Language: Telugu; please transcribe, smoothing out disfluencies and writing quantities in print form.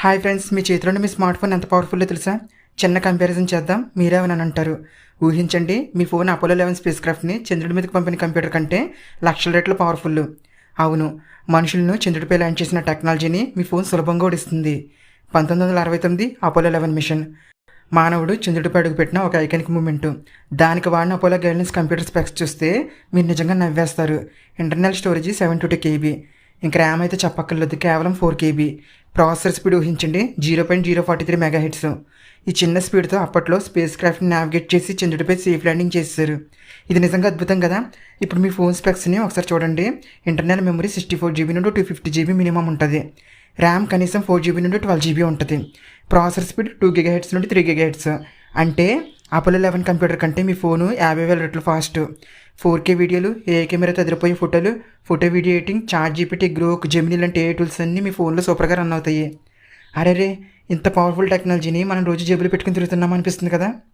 హాయ్ ఫ్రెండ్స్, మీ చేతిలోని మీ స్మార్ట్ ఫోన్ ఎంత పవర్ఫుల్లో తెలుసా? చిన్న కంపారిజన్ చేద్దాం. మీరేమని అంటారు? ఊహించండి, మీ ఫోన్ అపోలో 11 స్పేస్ క్రాఫ్ట్ని చంద్రుడి మీదకి పంపిన కంప్యూటర్ కంటే లక్షల రెట్లు పవర్ఫుల్. అవును, మనుషులను చంద్రుడిపై ల్యాండ్ చేసిన టెక్నాలజీని మీ ఫోన్ సులభంగా ఓడిస్తుంది. 1969 అపోలో 11 మిషన్ మానవుడు చంద్రుడిపై అడుగుపెట్టిన ఒక ఐకానిక్ మూమెంట్. దానికి వాడిన అపోలో గైడెన్స్ కంప్యూటర్ స్పెక్స్ చూస్తే మీరు నిజంగా నవ్వేస్తారు. ఇంటర్నల్ స్టోరేజ్ 722 KB, ఇంక ర్యామ్ అయితే చెప్పక్కర్లేదు, కేవలం 4 KB. ప్రాసెసర్ స్పీడ్ ఊహించండి, 0.043 మెగాహెర్ట్జ్. ఈ చిన్న స్పీడ్తో అప్పట్లో స్పేస్ క్రాఫ్ట్ని నావిగేట్ చేసి చంద్రుడిపై సేఫ్ ల్యాండింగ్ చేశారు. ఇది నిజంగా అద్భుతం కదా. ఇప్పుడు మీ ఫోన్ స్పెక్స్ని ఒకసారి చూడండి. ఇంటర్నల్ మెమరీ 64 GB నుండి 250 GB మినిమం ఉంటుంది. ర్యామ్ కనీసం 4 GB నుండి 12 GB ఉంటుంది. ప్రాసెసర్ స్పీడ్ 2 GHz నుండి 3 GHz. అంటే అపోలో 11 కంప్యూటర్ కంటే మీ ఫోను 50,000 రెట్లు ఫాస్ట్. 4K వీడియోలు, ఏ కెమెరాతో ఎదిరిపోయే ఫోటోలు, photo video editing, ChatGPT, Grok, Gemini లాంటి ఏ టూల్స్ అన్నీ మీ ఫోన్లో సూపర్గా రన్ అవుతాయి. అరెరే, ఇంత పవర్ఫుల్ టెక్నాలజీని మనం రోజు జేబులో పెట్టుకుని తిరుగుతున్నాం అనిపిస్తుంది కదా.